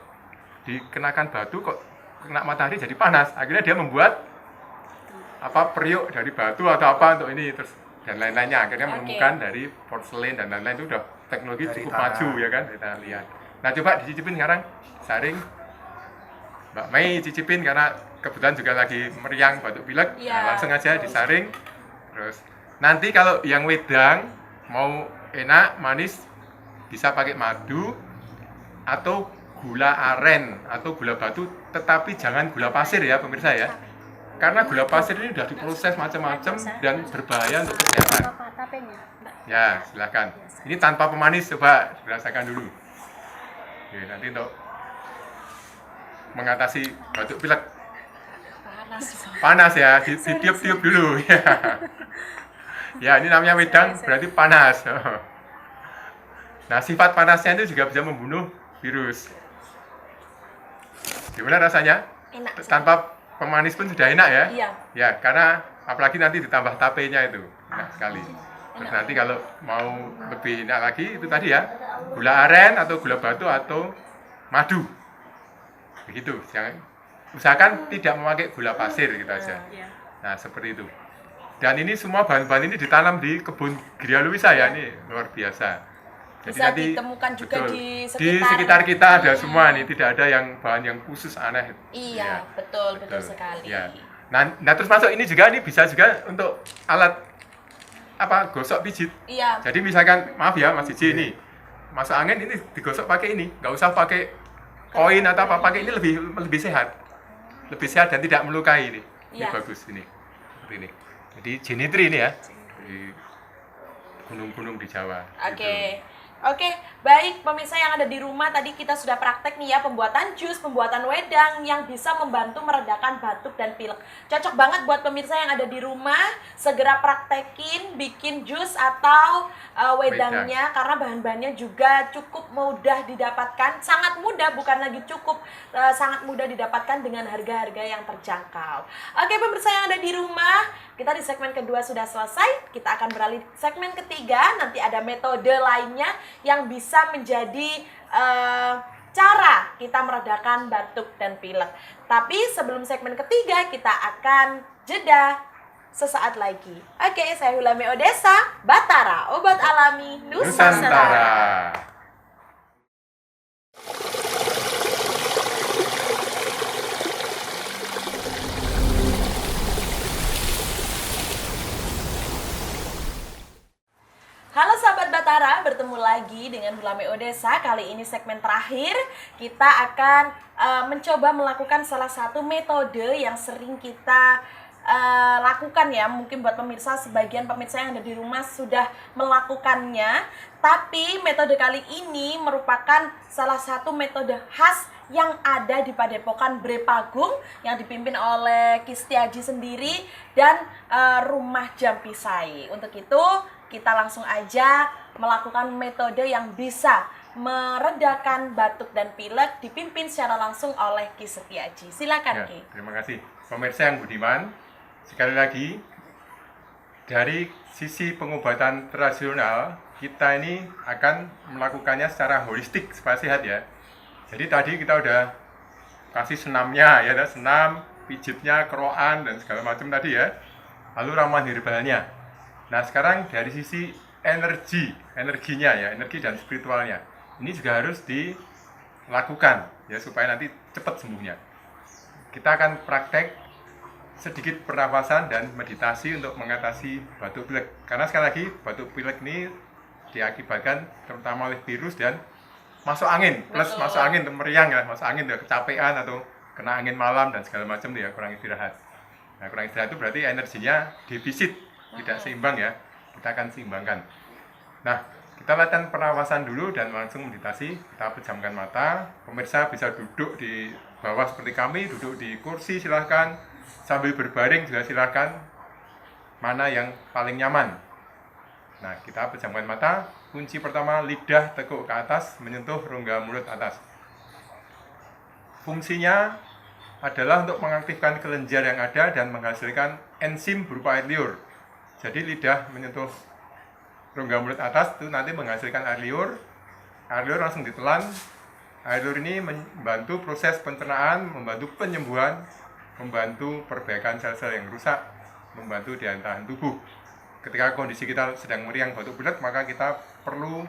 dikenakan batu kok kena matahari jadi panas. Akhirnya dia membuat apa periuk dari batu atau apa untuk ini terus dan lain-lainnya. Akhirnya Oke. menemukan dari porselen dan lain-lain itu udah teknologi Dari cukup tanah. maju ya kan kita lihat. Nah coba dicicipin sekarang saring. Mbak Mei cicipin karena kebetulan juga lagi meriang batuk pilek. Iya. Nah, langsung aja disaring. Terus nanti kalau yang wedang mau enak manis bisa pakai madu atau gula aren atau gula batu, tetapi jangan gula pasir ya pemirsa ya. Karena gula pasir ini sudah diproses macam-macam dan berbahaya untuk kesehatan. Apa tapenya? Ya, silakan. Ini tanpa pemanis, coba dirasakan dulu. Oke, nanti untuk mengatasi batuk pilek Panas. panas ya, ditiup-tiup dulu. Ya. Ya, ini namanya wedang berarti panas. Nah, sifat panasnya itu juga bisa membunuh virus. Gimana rasanya? Enak. tanpa pemanis pun sudah enak ya. Iya. Ya, karena apalagi nanti ditambah tapenya itu enak sekali. Terus nanti kalau mau lebih enak lagi itu tadi ya, gula aren atau gula batu atau madu. Begitu. Jangan usahakan tidak memakai gula pasir gitu aja. Iya. Nah, seperti itu. Dan ini semua bahan-bahan ini ditanam di kebun Gria Luisa ya, ini luar biasa. Bisa ditemukan juga di sekitar kita ada semua nih, tidak ada yang bahan yang khusus aneh. Iya, Ya, betul sekali. Ya. Nah, terus masuk ini juga, ini bisa juga untuk alat apa gosok pijit. Iya. Jadi misalkan maaf ya Mas Cici, ini masuk angin ini digosok pakai ini, nggak usah pakai koin atau apa, pakai ini lebih sehat, dan tidak melukai ini. Ini Iya. bagus ini, seperti ini. Jadi Jenitri ini ya, di gunung-gunung di Jawa. Oke. Gitu. Oke, baik pemirsa yang ada di rumah, tadi kita sudah praktek nih ya pembuatan jus, pembuatan wedang yang bisa membantu meredakan batuk dan pilek. Cocok banget buat pemirsa yang ada di rumah, segera praktekin bikin jus atau wedangnya karena bahan-bahannya juga cukup mudah didapatkan, sangat mudah, bukan lagi cukup, sangat mudah didapatkan dengan harga-harga yang terjangkau. Oke pemirsa yang ada di rumah, kita di segmen kedua sudah selesai, kita akan beralih segmen ketiga, nanti ada metode lainnya yang bisa menjadi cara kita meredakan batuk dan pilek. Tapi sebelum segmen ketiga kita akan jeda sesaat lagi. Oke, saya Hulame Odessa, Batara, obat alami Nusantara. Nusantara. Halo sahabat Batara, bertemu lagi dengan Hulame Odessa. Kali ini segmen terakhir, kita akan mencoba melakukan salah satu metode yang sering kita lakukan ya. Mungkin buat pemirsa, sebagian pemirsa yang ada di rumah sudah melakukannya. Tapi metode kali ini merupakan salah satu metode khas yang ada di Padepokan Brepagung yang dipimpin oleh Ki Setiaji sendiri dan Rumah Jampisai. Untuk itu kita langsung aja melakukan metode yang bisa meredakan batuk dan pilek dipimpin secara langsung oleh Ki Setiaji. Silakan Ya, Ki. terima kasih. Pemirsa yang budiman, sekali lagi dari sisi pengobatan tradisional kita ini akan melakukannya secara holistik supaya sehat ya. Jadi tadi kita udah kasih senamnya ya, senam, pijitnya, keroan dan segala macam tadi ya. Lalu ramuan herbalnya. Nah sekarang dari sisi energinya ya, energi dan spiritualnya, ini juga harus dilakukan ya supaya nanti cepat sembuhnya. Kita akan praktek sedikit pernapasan dan meditasi untuk mengatasi batuk pilek. Karena sekali lagi batuk pilek ini diakibatkan terutama oleh virus dan masuk angin, plus Betul. masuk angin meriang ya, masuk angin ya, kecapean atau kena angin malam dan segala macam ya, kurang istirahat. Nah kurang istirahat itu berarti energinya defisit, tidak seimbang ya, kita akan seimbangkan. Nah, kita latihan pernapasan dulu dan langsung meditasi. Kita pejamkan mata, pemirsa bisa duduk di bawah seperti kami, duduk di kursi silahkan, sambil berbaring juga silahkan, mana yang paling nyaman. Nah, kita pejamkan mata, kunci pertama lidah tekuk ke atas, menyentuh rongga mulut atas. Fungsinya adalah untuk mengaktifkan kelenjar yang ada dan menghasilkan enzim berupa air liur. Jadi lidah menyentuh rongga mulut atas itu nanti menghasilkan air liur langsung ditelan. Air liur ini membantu proses pencernaan, membantu penyembuhan, membantu perbaikan sel-sel yang rusak, membantu daya tahan tubuh. Ketika kondisi kita sedang meriang batuk pilek, maka kita perlu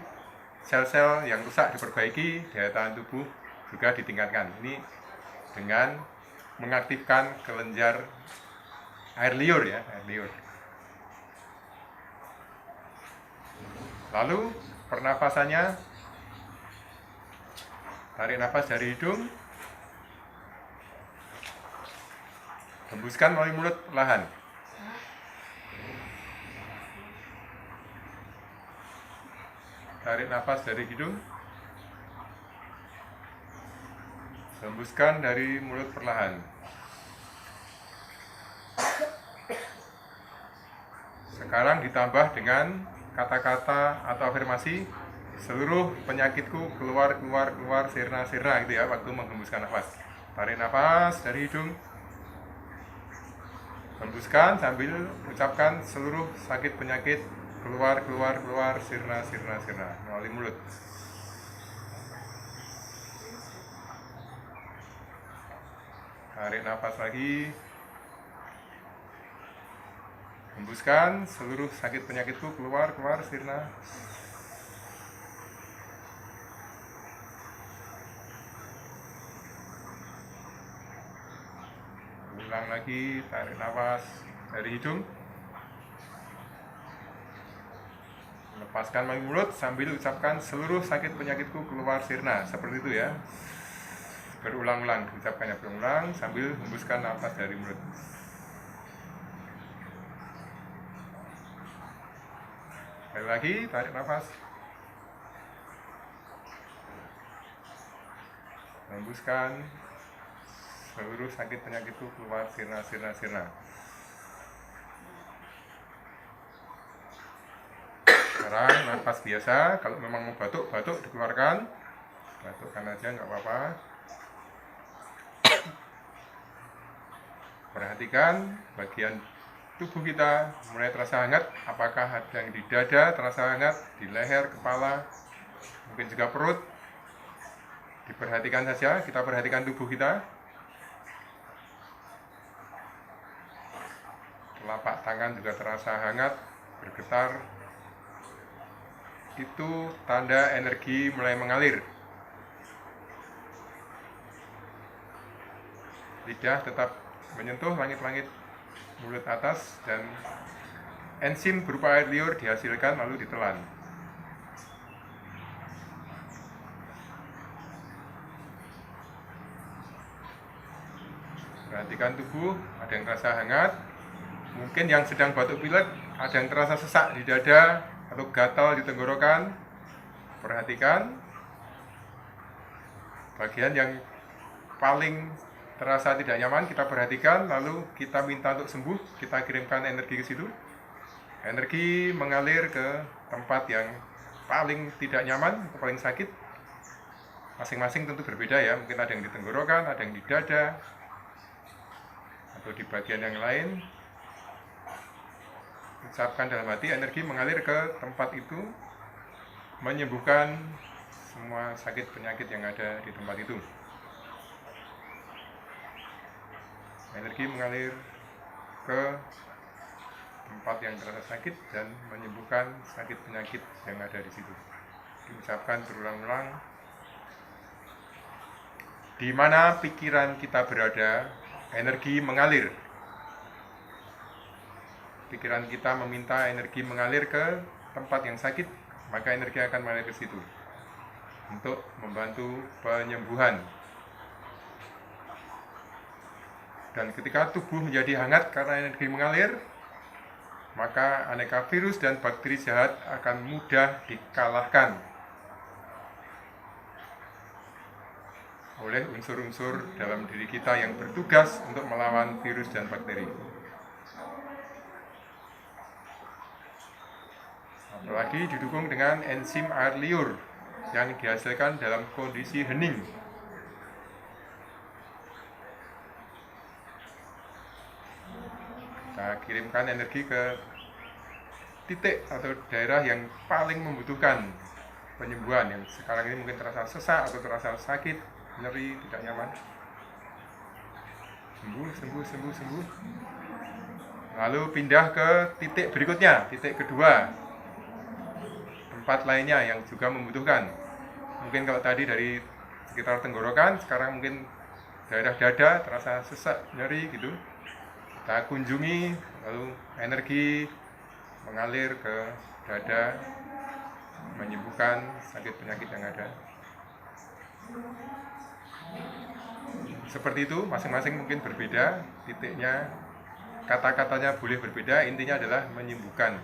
sel-sel yang rusak diperbaiki, daya tahan tubuh juga ditingkatkan. Ini dengan mengaktifkan kelenjar air liur ya, air liur. Lalu pernapasannya, tarik nafas dari hidung, hembuskan melalui mulut perlahan. Tarik nafas dari hidung, hembuskan dari mulut perlahan. Sekarang ditambah dengan kata-kata atau afirmasi, seluruh penyakitku keluar, sirna gitu ya, waktu menghembuskan nafas. Tarik nafas dari hidung. Hembuskan sambil ucapkan seluruh sakit penyakit keluar, keluar, keluar, sirna, sirna, sirna melalui mulut. Tarik nafas lagi. Hembuskan seluruh sakit penyakitku keluar, keluar, sirna. Ulang lagi, tarik nafas dari hidung. Lepaskan melalui mulut sambil ucapkan seluruh sakit penyakitku keluar, sirna. Seperti itu ya. Berulang-ulang, ucapkannya berulang sambil hembuskan nafas dari mulut. Sekali lagi, tarik nafas. Hembuskan seluruh sakit penyakitku keluar, sirna, sirna, sirna. Sekarang nafas biasa, kalau memang mau batuk, batuk dikeluarkan. Batukkan aja, nggak apa-apa. Perhatikan bagian tubuh kita mulai terasa hangat. Apakah ada yang di dada terasa hangat, di leher, kepala, mungkin juga perut. Diperhatikan saja, kita perhatikan tubuh kita. Telapak tangan juga terasa hangat, bergetar. Itu tanda energi mulai mengalir. Lidah tetap menyentuh langit-langit mulut atas dan enzim berupa air liur dihasilkan lalu ditelan. Perhatikan tubuh, ada yang terasa hangat, mungkin yang sedang batuk pilek, ada yang terasa sesak di dada atau gatal di tenggorokan. Perhatikan bagian yang paling terasa tidak nyaman, kita perhatikan, lalu kita minta untuk sembuh, kita kirimkan energi ke situ. Energi mengalir ke tempat yang paling tidak nyaman, atau paling sakit. Masing-masing tentu berbeda ya, mungkin ada yang di tenggorokan, ada yang di dada, atau di bagian yang lain. Ucapkan dalam hati, energi mengalir ke tempat itu, menyembuhkan semua sakit penyakit yang ada di tempat itu. Energi mengalir ke tempat yang terasa sakit dan menyembuhkan sakit penyakit yang ada di situ. Diucapkan berulang-ulang. Di mana pikiran kita berada, energi mengalir. Pikiran kita meminta energi mengalir ke tempat yang sakit, maka energi akan mengalir ke situ untuk membantu penyembuhan. Dan ketika tubuh menjadi hangat karena energi mengalir, maka aneka virus dan bakteri jahat akan mudah dikalahkan oleh unsur-unsur dalam diri kita yang bertugas untuk melawan virus dan bakteri. Apalagi didukung dengan enzim air liur yang dihasilkan dalam kondisi hening. Kita kirimkan energi ke titik atau daerah yang paling membutuhkan penyembuhan, yang sekarang ini mungkin terasa sesak atau terasa sakit, nyeri, tidak nyaman. Sembuh, sembuh, sembuh, sembuh. Lalu pindah ke titik berikutnya, titik kedua. Tempat lainnya yang juga membutuhkan. Mungkin kalau tadi dari sekitar tenggorokan, sekarang mungkin daerah dada terasa sesak, nyeri gitu. Kita kunjungi, lalu energi mengalir ke dada, menyembuhkan sakit penyakit yang ada. Seperti itu, masing-masing mungkin berbeda titiknya, kata-katanya boleh berbeda, intinya adalah menyembuhkan,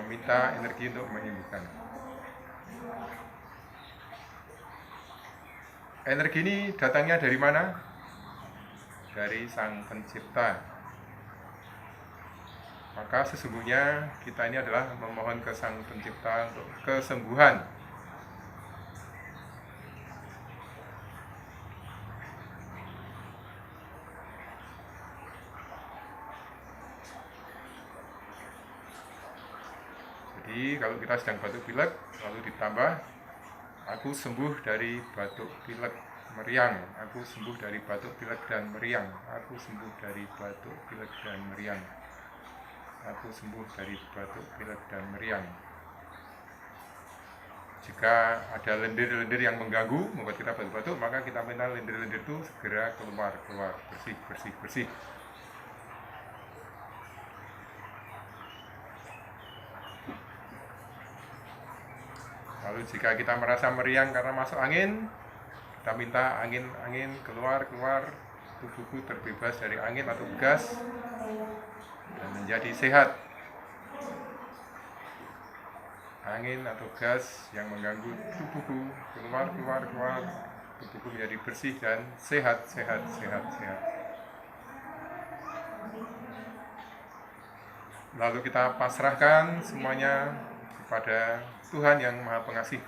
meminta energi untuk menyembuhkan. Energi ini datangnya dari mana? Dari Sang Pencipta. Maka sesungguhnya kita ini adalah memohon ke Sang Pencipta untuk kesembuhan. kalau kita sedang batuk pilek, lalu ditambah aku sembuh dari batuk pilek meriang, aku sembuh dari batuk pilek dan meriang, aku sembuh dari batuk pilek dan meriang, aku sembuh dari batuk pilek dan meriang. Jika ada lendir-lendir yang mengganggu membuat kita batuk-batuk, maka kita minta lendir-lendir itu segera keluar, bersih. Lalu jika kita merasa meriang karena masuk angin, kita minta angin keluar, tubuhku terbebas dari angin atau gas dan menjadi sehat. Angin atau gas yang mengganggu tubuhku keluar, tubuhku menjadi bersih dan sehat. Lalu kita pasrahkan semuanya kepada Tuhan yang Maha Pengasih.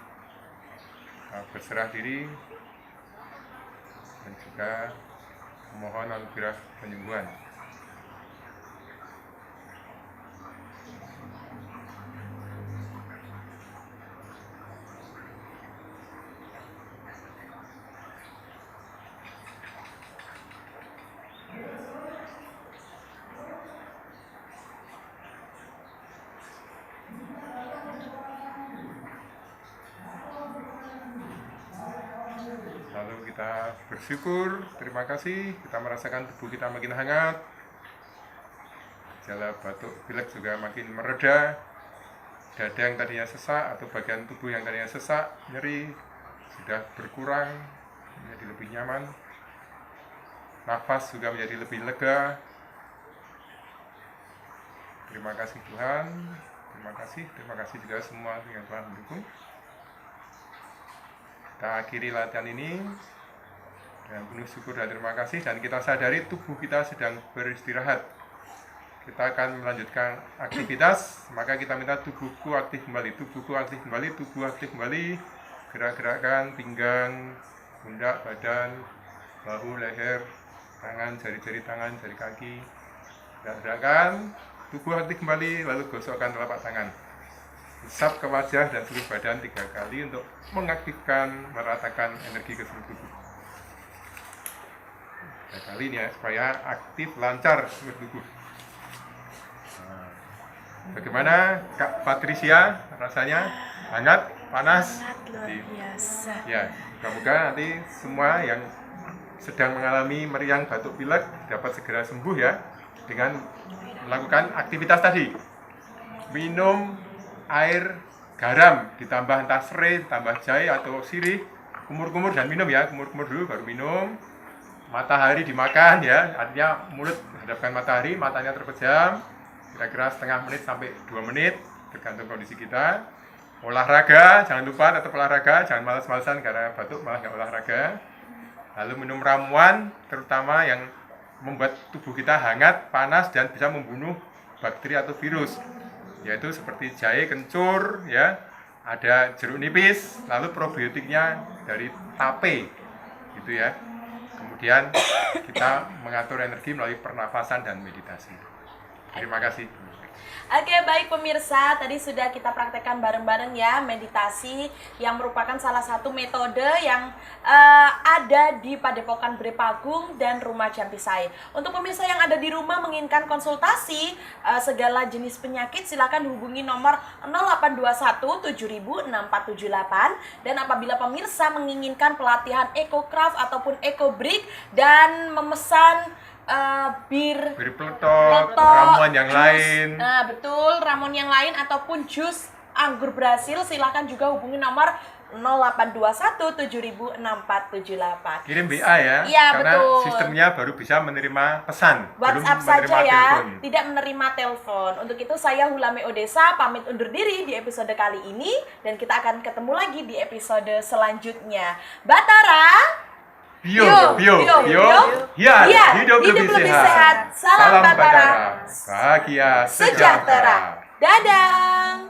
Berserah diri dan juga mohon anugerah penyembuhan. Lalu kita bersyukur, terima kasih, kita merasakan tubuh kita makin hangat, gejala batuk pilek juga makin mereda, dada yang tadinya sesak atau bagian tubuh yang tadinya sesak, nyeri, sudah berkurang, menjadi lebih nyaman, nafas juga menjadi lebih lega. Terima kasih Tuhan, terima kasih juga semua yang telah mendukung. Kita akhiri latihan ini dengan penuh syukur dan terima kasih, dan kita sadari tubuh kita sedang beristirahat. Kita akan melanjutkan aktivitas, maka kita minta tubuhku aktif kembali, tubuh aktif kembali. Gerak-gerakan pinggang, pundak, badan, bahu, leher, tangan, jari-jari tangan, jari kaki. Gerak-gerakan, tubuh aktif kembali, lalu gosokkan telapak tangan. Usap ke wajah dan seluruh badan 3 kali untuk mengaktifkan, meratakan energi ke seluruh tubuh. 3 kali nih ya, supaya aktif, lancar seluruh tubuh. Nah, bagaimana Kak Patricia rasanya? Hangat, panas? Luar biasa. Ya, semoga nanti semua yang sedang mengalami meriang batuk pilek dapat segera sembuh ya, dengan melakukan aktivitas tadi. Minum air garam ditambah entah serai, tambah jahe atau sirih, kumur-kumur dan minum ya, kumur-kumur dulu baru minum. Matahari dimakan ya, artinya mulut menghadapkan matahari, matanya terpejam, kira-kira setengah menit sampai 2 menit, tergantung kondisi kita. Olahraga, jangan lupa tetap olahraga, jangan malas-malasan karena batuk malah nggak olahraga. Lalu minum ramuan, terutama yang membuat tubuh kita hangat, panas, dan bisa membunuh bakteri atau virus, yaitu seperti jahe kencur ya, ada jeruk nipis, lalu probiotiknya dari tape gitu ya. Kemudian kita mengatur energi melalui pernafasan dan meditasi. Terima kasih. Oke, baik pemirsa, tadi sudah kita praktekkan bareng-bareng ya meditasi yang merupakan salah satu metode yang ada di Padepokan Brepagung dan Rumah Jantisai. Untuk pemirsa yang ada di rumah menginginkan konsultasi segala jenis penyakit, silakan hubungi nomor 0821 7000 6478. Dan apabila pemirsa menginginkan pelatihan EcoCraft ataupun EcoBreak dan memesan bir peletok, ramuan yang jus, lain. Nah, betul, ramuan yang lain ataupun jus anggur Brasil, silakan juga hubungi nomor 0821 7000 6478. Kirim BA ya, Iya, karena betul. sistemnya baru bisa menerima pesan, WhatsApp belum saja menerima ya, telepon. tidak menerima telepon. Untuk itu saya Hulame Odesa pamit undur diri di episode kali ini, dan kita akan ketemu lagi di episode selanjutnya. Batara, Bio, ya, hidup lebih sehat. Salam Batara, bahagia, sejahtera. Dadah.